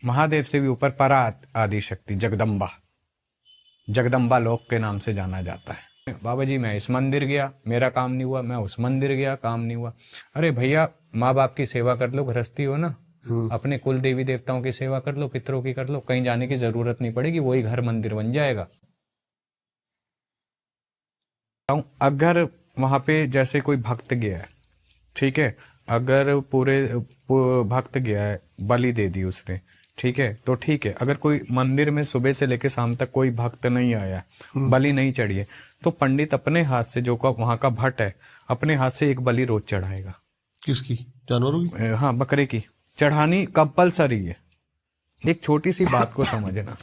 महादेव से भी ऊपर परा आदि शक्ति जगदम्बा, जगदम्बा लोक के नाम से जाना जाता है। बाबा जी मैं इस मंदिर गया, मेरा काम नहीं हुआ, मैं उस मंदिर गया, काम नहीं हुआ। अरे भैया, माँ बाप की सेवा कर लो, गृहस्थी हो ना, अपने कुल देवी देवताओं की सेवा कर लो, पितरों की कर लो, कहीं जाने की जरूरत नहीं पड़ेगी, वही घर मंदिर बन जाएगा। अगर वहां पे जैसे कोई भक्त गया है, ठीक है, अगर भक्त गया है, बलि दे दी उसने, ठीक है, तो ठीक है। अगर कोई मंदिर में सुबह से लेकर शाम तक कोई भक्त नहीं आया, बलि नहीं चढ़ी है, तो पंडित अपने हाथ से, जो का वहां का भट्ट है, अपने हाथ से एक बलि रोज चढ़ाएगा। किसकी? जानवरों की? हाँ, बकरे की चढ़ानी कंपलसरी है। एक छोटी सी बात को समझना,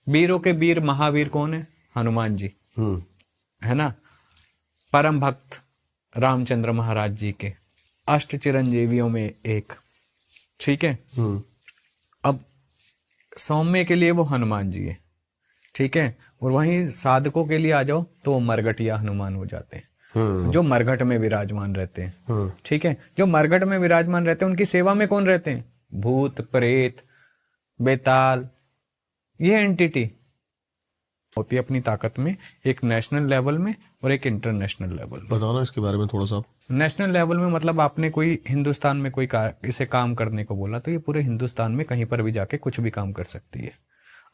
वीरों के वीर महावीर कौन है? हनुमान जी, है ना, परम भक्त रामचंद्र महाराज जी के, अष्ट चिरंजीवियों में एक, ठीक है। अब सौम्य के लिए वो हनुमान जी है, ठीक है, और वहीं साधकों के लिए आ जाओ तो वो मरघटिया हनुमान हो जाते हैं, जो मरघट में विराजमान रहते हैं, ठीक है। जो मरघट में विराजमान रहते हैं उनकी सेवा में कौन रहते हैं? भूत प्रेत बेताल, ये एंटिटी होती है अपनी ताकत में, एक नेशनल लेवल में और एक इंटरनेशनल लेवल में। बताना इसके बारे में थोड़ा सा। नेशनल लेवल में मतलब आपने कोई हिंदुस्तान में कोई इसे काम करने को बोला, तो ये पूरे हिंदुस्तान में कहीं पर भी जाके कुछ भी काम कर सकती है।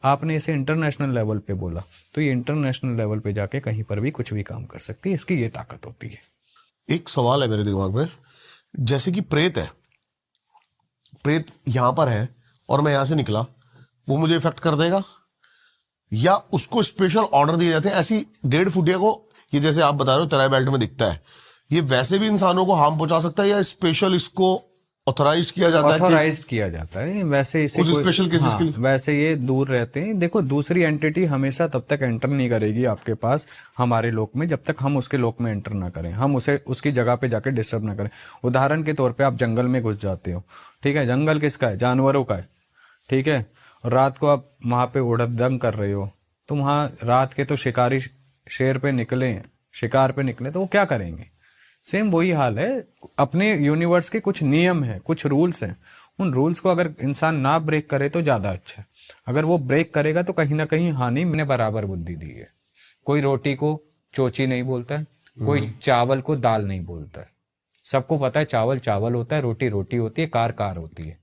आपने इसे इंटरनेशनल लेवल पे बोला, तो ये इंटरनेशनल लेवल पे जाके कहीं पर भी कुछ भी काम कर सकती है। इसकी ये ताकत होती है। एक सवाल है मेरे दिमाग में, जैसे कि प्रेत है, प्रेत यहां पर है और मैं यहां से निकला, वो मुझे इफेक्ट कर देगा या उसको स्पेशल ऑर्डर दिए जाते हैं? ऐसी 1.5 फुटिया को, ये जैसे आप बता रहे हो तराई बेल्ट में दिखता है, ये वैसे भी इंसानों को हार्म पहुंचा सकता है या स्पेशल इसको ऑथोराइज किया जाता है? ऑथोराइज किया जाता है वैसे इसे कुछ स्पेशल केसेस के लिए। वैसे ये दूर रहते हैं। देखो, दूसरी एंटिटी हमेशा तब तक एंटर नहीं करेगी आपके पास हमारे लोक में जब तक हम उसके लोक में एंटर ना करें, हम उसे उसकी जगह पे जाके डिस्टर्ब ना करें। उदाहरण के तौर पे आप जंगल में घुस जाते हो, ठीक है, जंगल किसका है? जानवरों का है, ठीक है, और रात को आप वहां पे उड़दंग कर रहे हो, तो वहां रात के तो शिकारी शेर पे निकले, शिकार पे निकले, तो वो क्या करेंगे? सेम वही हाल है। अपने यूनिवर्स के कुछ नियम हैं, कुछ रूल्स हैं, उन रूल्स को अगर इंसान ना ब्रेक करे तो ज्यादा अच्छा है। अगर वो ब्रेक करेगा तो कहीं ना कहीं हानि। मैंने बराबर बुद्धि दी है। कोई रोटी को चोची नहीं बोलता है, कोई चावल को दाल नहीं बोलता है। सबको पता है चावल चावल होता है, रोटी रोटी होती है, कार कार होती है।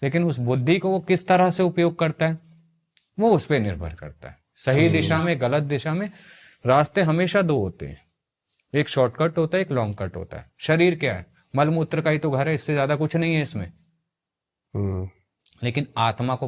लेकिन उस बुद्धि को वो किस तरह से उपयोग करता है, वो उस पर निर्भर करता है। सही दिशा में, गलत दिशा में रास्ते हमेशा दो होते हैं, एक शॉर्टकट होता है, एक लॉन्ग कट होता है। शरीर क्या है? मलमूत्र का ही तो घर है, इससे ज्यादा कुछ नहीं है इसमें। लेकिन आत्मा को